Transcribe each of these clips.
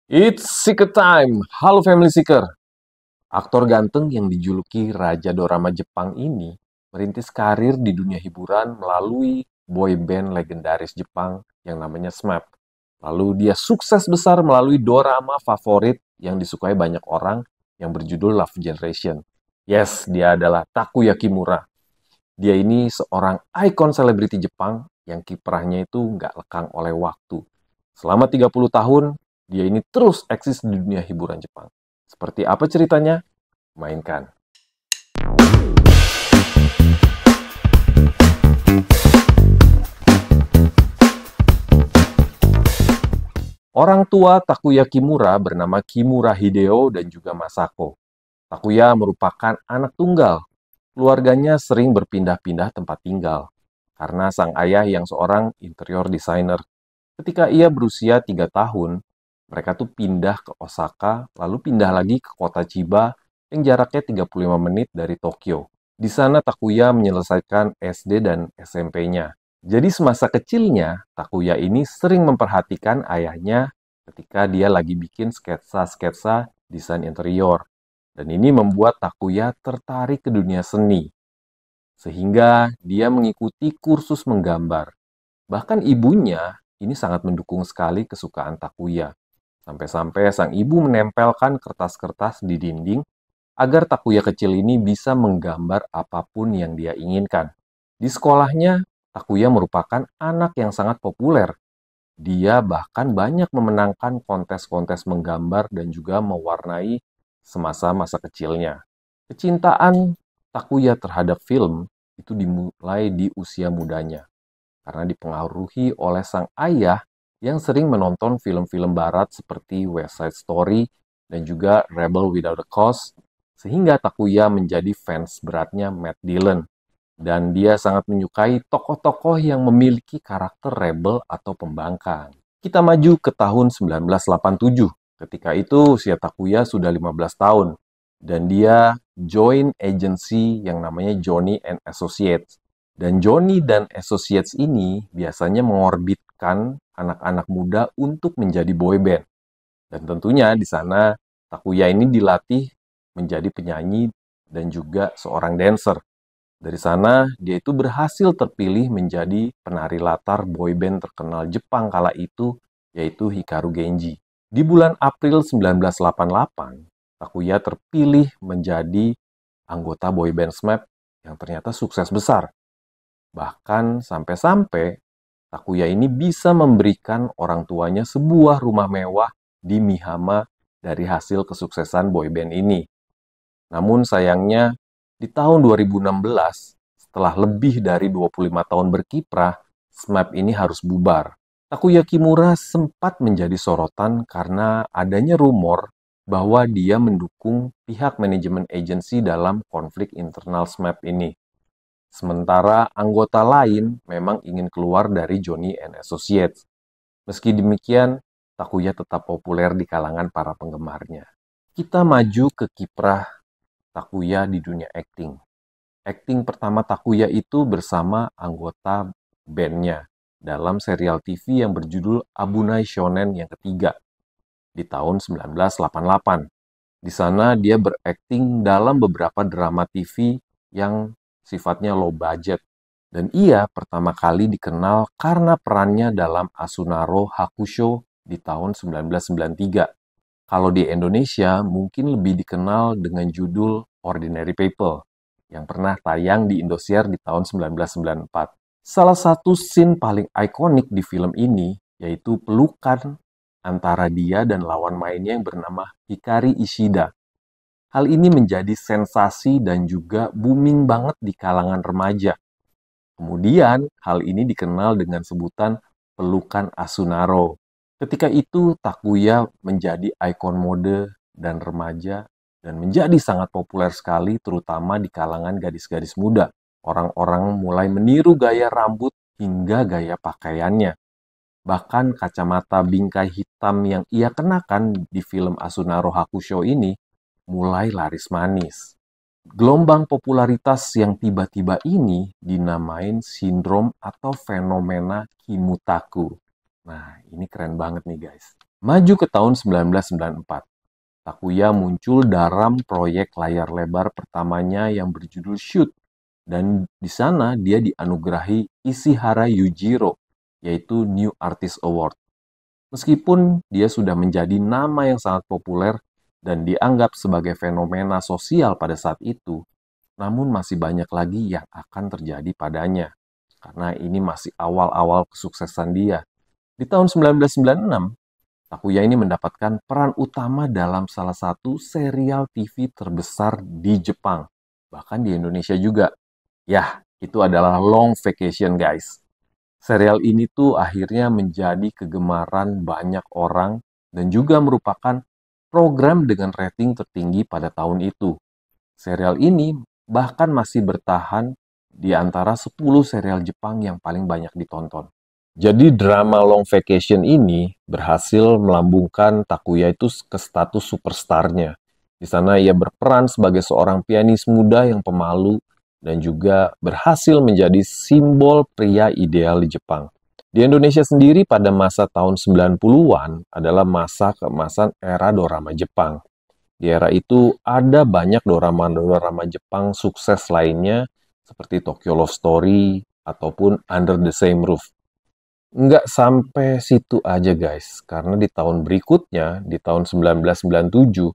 It's Seeker Time! Halo Family Seeker! Aktor ganteng yang dijuluki Raja Dorama Jepang ini merintis karir di dunia hiburan melalui boy band legendaris Jepang yang namanya SMAP. Lalu dia sukses besar melalui dorama favorit yang disukai banyak orang yang berjudul Love Generation. Yes, dia adalah Takuya Kimura. Dia ini seorang ikon selebriti Jepang yang kiprahnya itu nggak lekang oleh waktu. Selama 30 tahun, dia ini terus eksis di dunia hiburan Jepang. Seperti apa ceritanya? Mainkan. Orang tua Takuya Kimura bernama Kimura Hideo dan juga Masako. Takuya merupakan anak tunggal. Keluarganya sering berpindah-pindah tempat tinggal karena sang ayah yang seorang interior designer. Ketika ia berusia 3 tahun, mereka tuh pindah ke Osaka, lalu pindah lagi ke kota Chiba yang jaraknya 35 menit dari Tokyo. Di sana Takuya menyelesaikan SD dan SMP-nya. Jadi semasa kecilnya, Takuya ini sering memperhatikan ayahnya ketika dia lagi bikin sketsa-sketsa desain interior. Dan ini membuat Takuya tertarik ke dunia seni. Sehingga dia mengikuti kursus menggambar. Bahkan ibunya ini sangat mendukung sekali kesukaan Takuya. Sampai-sampai sang ibu menempelkan kertas-kertas di dinding agar Takuya kecil ini bisa menggambar apapun yang dia inginkan. Di sekolahnya, Takuya merupakan anak yang sangat populer. Dia bahkan banyak memenangkan kontes-kontes menggambar dan juga mewarnai semasa masa kecilnya. Kecintaan Takuya terhadap film itu dimulai di usia mudanya karena dipengaruhi oleh sang ayah yang sering menonton film-film barat seperti West Side Story dan juga Rebel Without a Cause, sehingga Takuya menjadi fans beratnya Matt Dillon. Dan dia sangat menyukai tokoh-tokoh yang memiliki karakter rebel atau pembangkang. Kita maju ke tahun 1987. Ketika itu usia Takuya sudah 15 tahun. Dan dia join agency yang namanya Johnny and Associates. Dan Johnny dan Associates ini biasanya mengorbitkan anak-anak muda untuk menjadi boyband. Dan tentunya di sana Takuya ini dilatih menjadi penyanyi dan juga seorang dancer. Dari sana, dia itu berhasil terpilih menjadi penari latar boyband terkenal Jepang kala itu, yaitu Hikaru Genji. Di bulan April 1988, Takuya terpilih menjadi anggota boyband SMAP yang ternyata sukses besar. Bahkan sampai-sampai Takuya ini bisa memberikan orang tuanya sebuah rumah mewah di Mihama dari hasil kesuksesan boyband ini. Namun sayangnya, di tahun 2016, setelah lebih dari 25 tahun berkiprah, SMAP ini harus bubar. Takuya Kimura sempat menjadi sorotan karena adanya rumor bahwa dia mendukung pihak manajemen agensi dalam konflik internal SMAP ini. Sementara anggota lain memang ingin keluar dari Johnny and Associates. Meski demikian, Takuya tetap populer di kalangan para penggemarnya. Kita maju ke kiprah Takuya di dunia akting. Akting pertama Takuya itu bersama anggota bandnya dalam serial TV yang berjudul Abunai Shonen yang ketiga di tahun 1988. Di sana dia berakting dalam beberapa drama TV yang sifatnya low budget. Dan ia pertama kali dikenal karena perannya dalam Asunaro Hakusho di tahun 1993. Kalau di Indonesia mungkin lebih dikenal dengan judul Ordinary People yang pernah tayang di Indosiar di tahun 1994. Salah satu scene paling ikonik di film ini yaitu pelukan antara dia dan lawan mainnya yang bernama Hikari Ishida. Hal ini menjadi sensasi dan juga booming banget di kalangan remaja. Kemudian, hal ini dikenal dengan sebutan pelukan Asunaro. Ketika itu, Takuya menjadi ikon mode dan remaja dan menjadi sangat populer sekali terutama di kalangan gadis-gadis muda. Orang-orang mulai meniru gaya rambut hingga gaya pakaiannya. Bahkan kacamata bingkai hitam yang ia kenakan di film Asunaro Hakusho ini mulai laris manis. Gelombang popularitas yang tiba-tiba ini dinamain sindrom atau fenomena Kimutaku. Nah, ini keren banget nih guys. Maju ke tahun 1994, Takuya muncul dalam proyek layar lebar pertamanya yang berjudul Shoot, dan di sana dia dianugerahi Ishihara Yujiro, yaitu New Artist Award. Meskipun dia sudah menjadi nama yang sangat populer dan dianggap sebagai fenomena sosial pada saat itu, namun masih banyak lagi yang akan terjadi padanya. Karena ini masih awal-awal kesuksesan dia. Di tahun 1996, Takuya ini mendapatkan peran utama dalam salah satu serial TV terbesar di Jepang. Bahkan di Indonesia juga. Yah, itu adalah Long Vacation, guys. Serial ini tuh akhirnya menjadi kegemaran banyak orang dan juga merupakan program dengan rating tertinggi pada tahun itu. Serial ini bahkan masih bertahan di antara 10 serial Jepang yang paling banyak ditonton. Jadi drama Long Vacation ini berhasil melambungkan Takuya itu ke status superstarnya. Di sana ia berperan sebagai seorang pianis muda yang pemalu dan juga berhasil menjadi simbol pria ideal di Jepang. Di Indonesia sendiri pada masa tahun 90-an adalah masa keemasan era dorama Jepang. Di era itu ada banyak dorama-dorama Jepang sukses lainnya seperti Tokyo Love Story ataupun Under the Same Roof. Nggak sampai situ aja guys, karena di tahun berikutnya, di tahun 1997,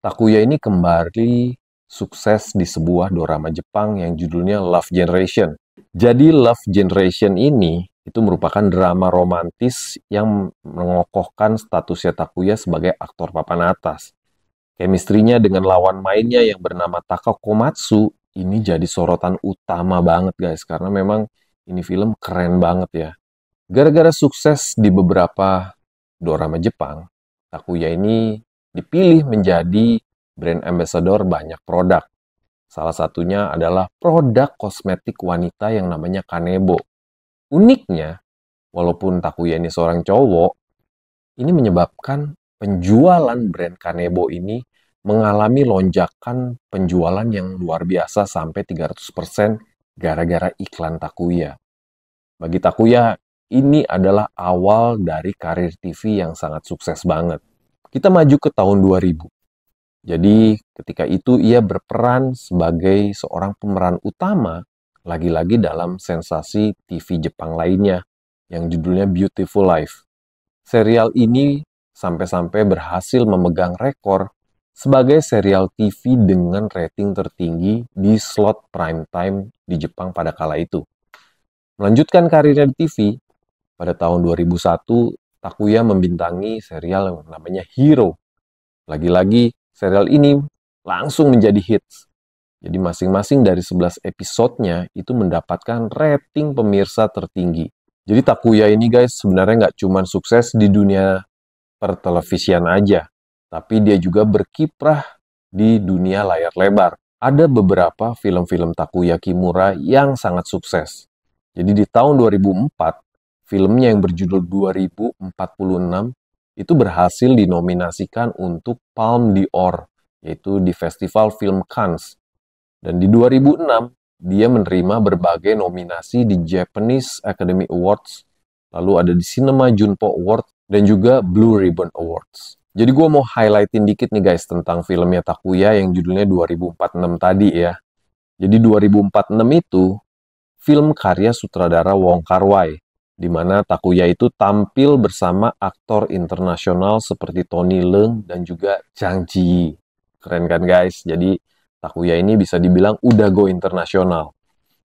Takuya ini kembali sukses di sebuah dorama Jepang yang judulnya Love Generation. Jadi Love Generation ini itu merupakan drama romantis yang mengokohkan statusnya Takuya sebagai aktor papan atas. Chemistry-nya dengan lawan mainnya yang bernama Taka Komatsu ini jadi sorotan utama banget guys, karena memang ini film keren banget ya. Gara-gara sukses di beberapa dorama Jepang, Takuya ini dipilih menjadi brand ambassador banyak produk. Salah satunya adalah produk kosmetik wanita yang namanya Kanebo. Uniknya, walaupun Takuya ini seorang cowok, ini menyebabkan penjualan brand Kanebo ini mengalami lonjakan penjualan yang luar biasa sampai 300% gara-gara iklan Takuya. Bagi Takuya, ini adalah awal dari karir TV yang sangat sukses banget. Kita maju ke tahun 2000. Jadi ketika itu ia berperan sebagai seorang pemeran utama lagi-lagi dalam sensasi TV Jepang lainnya yang judulnya Beautiful Life. Serial ini sampai-sampai berhasil memegang rekor sebagai serial TV dengan rating tertinggi di slot prime time di Jepang pada kala itu. Melanjutkan karirnya di TV, pada tahun 2001, Takuya membintangi serial yang namanya Hero. Lagi-lagi, serial ini langsung menjadi hits. Jadi masing-masing dari 11 episodenya itu mendapatkan rating pemirsa tertinggi. Jadi Takuya ini guys sebenarnya nggak cuma sukses di dunia pertelevisian aja, tapi dia juga berkiprah di dunia layar lebar. Ada beberapa film-film Takuya Kimura yang sangat sukses. Jadi di tahun 2004, filmnya yang berjudul 2046 itu berhasil dinominasikan untuk Palme d'Or, yaitu di Festival Film Cannes. Dan di 2006, dia menerima berbagai nominasi di Japanese Academy Awards, lalu ada di Cinema Junpo Award, dan juga Blue Ribbon Awards. Jadi gue mau highlightin dikit nih guys tentang filmnya Takuya yang judulnya 2046 tadi ya. Jadi 2046 itu film karya sutradara Wong Kar-wai, di mana Takuya itu tampil bersama aktor internasional seperti Tony Leung dan juga Zhang Ziyi. Keren kan guys? Jadi Takuya ini bisa dibilang udah go internasional.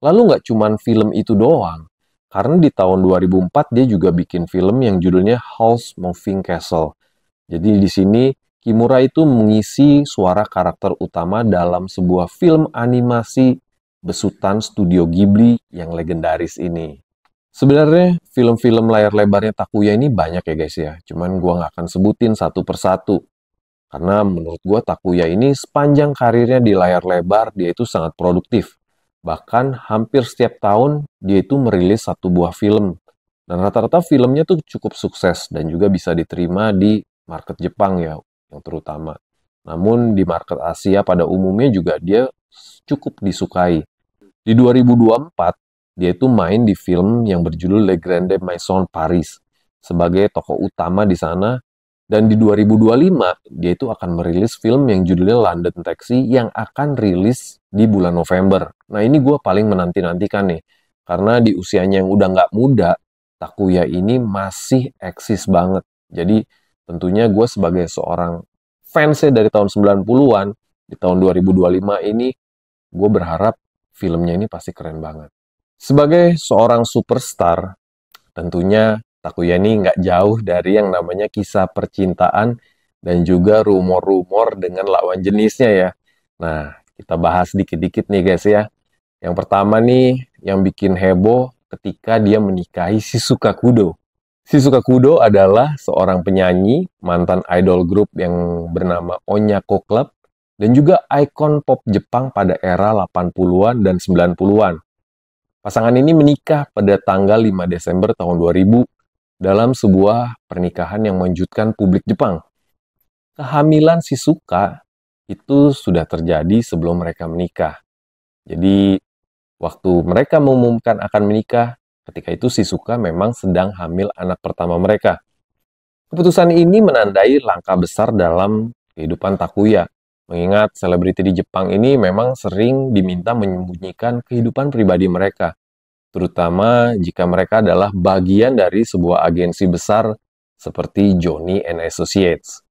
Lalu nggak cuman film itu doang, karena di tahun 2004 dia juga bikin film yang judulnya Howl's Moving Castle. Jadi di sini Kimura itu mengisi suara karakter utama dalam sebuah film animasi besutan studio Ghibli yang legendaris ini. Sebenarnya film-film layar lebarnya Takuya ini banyak ya guys ya, cuman gua nggak akan sebutin satu persatu. Karena menurut gua Takuya ini sepanjang karirnya di layar lebar dia itu sangat produktif. Bahkan hampir setiap tahun dia itu merilis satu buah film. Dan rata-rata filmnya tuh cukup sukses dan juga bisa diterima di market Jepang ya, yang terutama. Namun di market Asia pada umumnya juga dia cukup disukai. Di 2024, dia itu main di film yang berjudul Le Grande Maison Paris sebagai tokoh utama di sana Dan di 2025, dia itu akan merilis film yang judulnya London Taxi yang akan rilis di bulan November. Nah, ini gue paling menanti-nantikan nih. Karena di usianya yang udah nggak muda, Takuya ini masih eksis banget. Jadi, tentunya gue sebagai seorang fansnya dari tahun 90-an, di tahun 2025 ini, gue berharap filmnya ini pasti keren banget. Sebagai seorang superstar, tentunya Takuya ini nggak jauh dari yang namanya kisah percintaan dan juga rumor-rumor dengan lawan jenisnya ya. Nah, kita bahas dikit-dikit nih guys ya. Yang pertama nih, yang bikin heboh ketika dia menikahi Shizuka Kudo. Shizuka Kudo adalah seorang penyanyi, mantan idol group yang bernama Onyako Club, dan juga ikon pop Jepang pada era 80-an dan 90-an. Pasangan ini menikah pada tanggal 5 Desember tahun 2000 dalam sebuah pernikahan yang mengejutkan publik Jepang. Kehamilan Shizuka itu sudah terjadi sebelum mereka menikah. Jadi, waktu mereka mengumumkan akan menikah, ketika itu Shizuka memang sedang hamil anak pertama mereka. Keputusan ini menandai langkah besar dalam kehidupan Takuya, mengingat selebriti di Jepang ini memang sering diminta menyembunyikan kehidupan pribadi mereka, terutama jika mereka adalah bagian dari sebuah agensi besar seperti Johnny and Associates.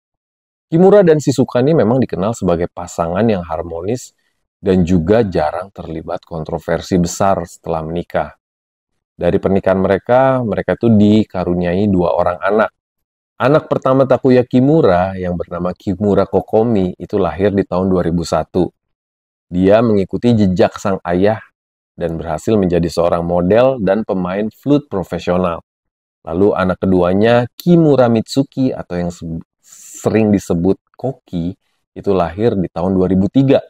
Kimura dan Shizuka ini memang dikenal sebagai pasangan yang harmonis dan juga jarang terlibat kontroversi besar setelah menikah. Dari pernikahan mereka, mereka itu dikaruniai 2 orang anak. Anak pertama Takuya Kimura yang bernama Kimura Kokomi itu lahir di tahun 2001. Dia mengikuti jejak sang ayah dan berhasil menjadi seorang model dan pemain flute profesional. Lalu anak keduanya, Kimura Mitsuki atau yang sering disebut Koki, itu lahir di tahun 2003.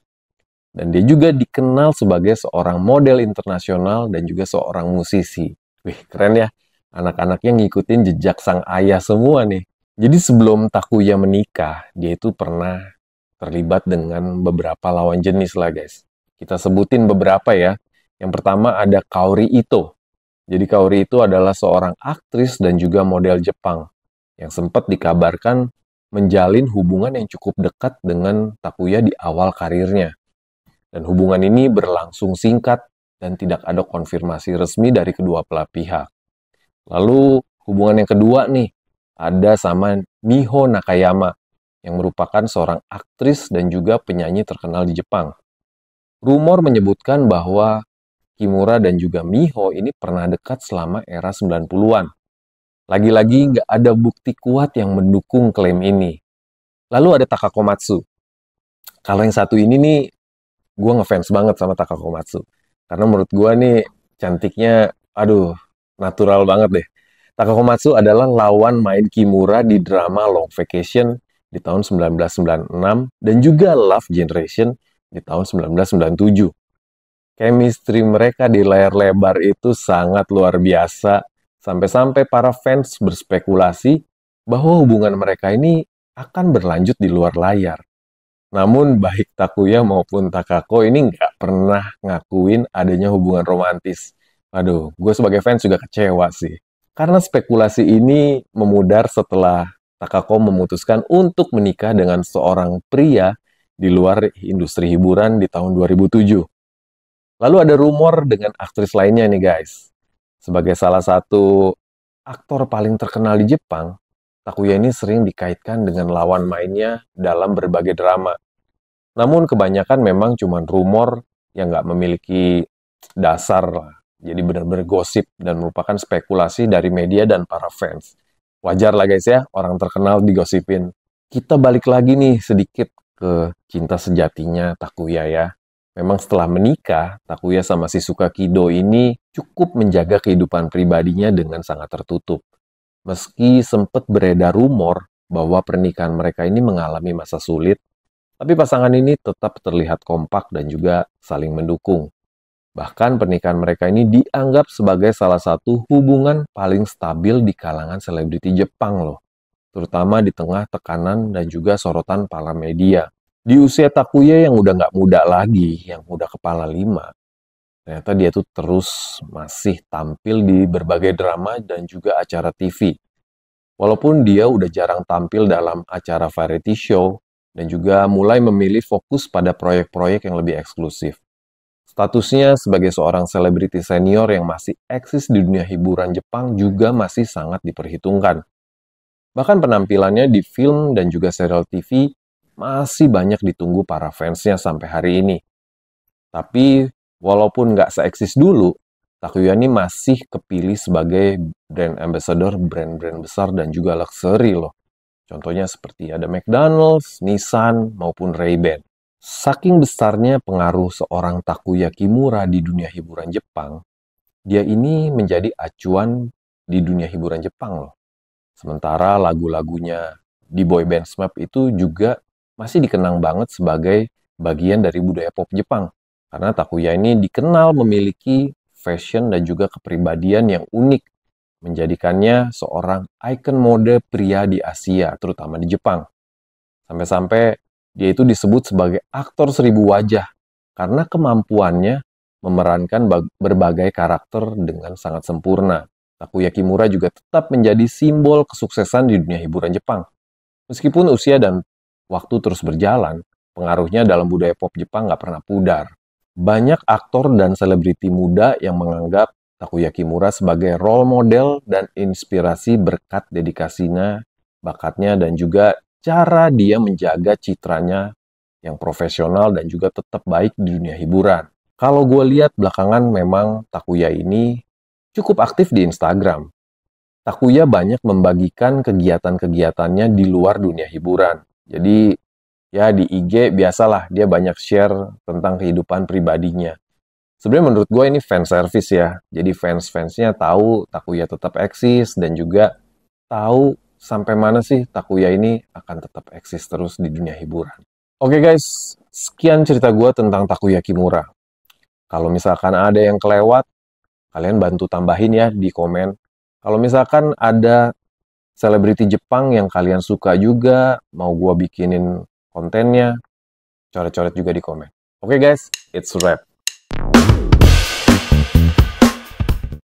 Dan dia juga dikenal sebagai seorang model internasional dan juga seorang musisi. Wih, keren ya. Anak-anaknya ngikutin jejak sang ayah semua nih. Jadi sebelum Takuya menikah, dia itu pernah terlibat dengan beberapa lawan jenis lah guys. Kita sebutin beberapa ya. Yang pertama ada Kaori Ito. Jadi Kaori itu adalah seorang aktris dan juga model Jepang yang sempat dikabarkan menjalin hubungan yang cukup dekat dengan Takuya di awal karirnya. Dan hubungan ini berlangsung singkat dan tidak ada konfirmasi resmi dari kedua belah pihak. Lalu hubungan yang kedua nih, ada sama Miho Nakayama yang merupakan seorang aktris dan juga penyanyi terkenal di Jepang. Rumor menyebutkan bahwa Kimura dan juga Miho ini pernah dekat selama era 90-an. Lagi-lagi nggak ada bukti kuat yang mendukung klaim ini. Lalu ada Takakomatsu. Kalau yang satu ini nih, gue ngefans banget sama Takakomatsu. Karena menurut gue nih, cantiknya, aduh, natural banget deh. Takakomatsu adalah lawan main Kimura di drama Long Vacation di tahun 1996 dan juga Love Generation di tahun 1997. Chemistry mereka di layar lebar itu sangat luar biasa, sampai-sampai para fans berspekulasi bahwa hubungan mereka ini akan berlanjut di luar layar. Namun baik Takuya maupun Takako ini nggak pernah ngakuin adanya hubungan romantis. Aduh, gue sebagai fans juga kecewa sih. Karena spekulasi ini memudar setelah Takako memutuskan untuk menikah dengan seorang pria di luar industri hiburan di tahun 2007. Lalu ada rumor dengan aktris lainnya nih guys. Sebagai salah satu aktor paling terkenal di Jepang, Takuya ini sering dikaitkan dengan lawan mainnya dalam berbagai drama. Namun kebanyakan memang cuma rumor yang nggak memiliki dasar lah. Jadi benar-benar gosip dan merupakan spekulasi dari media dan para fans. Wajar lah guys ya, orang terkenal digosipin. Kita balik lagi nih sedikit ke cinta sejatinya Takuya ya. Memang setelah menikah, Takuya sama Shizuka Kido ini cukup menjaga kehidupan pribadinya dengan sangat tertutup. Meski sempat beredar rumor bahwa pernikahan mereka ini mengalami masa sulit, tapi pasangan ini tetap terlihat kompak dan juga saling mendukung. Bahkan pernikahan mereka ini dianggap sebagai salah satu hubungan paling stabil di kalangan selebriti Jepang loh. Terutama di tengah tekanan dan juga sorotan para media. Di usia Takuya yang udah nggak muda lagi, yang udah kepala 5, ternyata dia tuh terus masih tampil di berbagai drama dan juga acara TV. Walaupun dia udah jarang tampil dalam acara variety show dan juga mulai memilih fokus pada proyek-proyek yang lebih eksklusif. Statusnya sebagai seorang selebriti senior yang masih eksis di dunia hiburan Jepang juga masih sangat diperhitungkan. Bahkan penampilannya di film dan juga serial TV masih banyak ditunggu para fansnya sampai hari ini. Tapi walaupun nggak seeksis dulu, Takuya ini masih kepilih sebagai brand ambassador brand-brand besar dan juga luxury loh. Contohnya seperti ada McDonald's, Nissan, maupun Ray-Ban. Saking besarnya pengaruh seorang Takuya Kimura di dunia hiburan Jepang, dia ini menjadi acuan di dunia hiburan Jepang loh. Sementara lagu-lagunya di boyband SMAP itu juga masih dikenang banget sebagai bagian dari budaya pop Jepang. Karena Takuya ini dikenal memiliki fashion dan juga kepribadian yang unik, menjadikannya seorang ikon mode pria di Asia, terutama di Jepang. Sampai-sampai dia itu disebut sebagai aktor 1000 wajah karena kemampuannya memerankan berbagai karakter dengan sangat sempurna. Takuya Kimura juga tetap menjadi simbol kesuksesan di dunia hiburan Jepang. Meskipun usia dan waktu terus berjalan, pengaruhnya dalam budaya pop Jepang nggak pernah pudar. Banyak aktor dan selebriti muda yang menganggap Takuya Kimura sebagai role model dan inspirasi berkat dedikasinya, bakatnya, dan juga cara dia menjaga citranya yang profesional dan juga tetap baik di dunia hiburan. Kalau gue lihat belakangan memang Takuya ini cukup aktif di Instagram. Takuya banyak membagikan kegiatan-kegiatannya di luar dunia hiburan. Jadi ya di IG biasalah dia banyak share tentang kehidupan pribadinya. Sebenarnya menurut gue ini fan service ya. Jadi fans-fansnya tahu Takuya tetap eksis dan juga tahu sampai mana sih Takuya ini akan tetap eksis terus di dunia hiburan. Oke guys, sekian cerita gue tentang Takuya Kimura. Kalau misalkan ada yang kelewat, kalian bantu tambahin ya di komen. Kalau misalkan ada selebriti Jepang yang kalian suka juga, mau gue bikinin kontennya, coret-coret juga di komen. Oke guys, it's a wrap.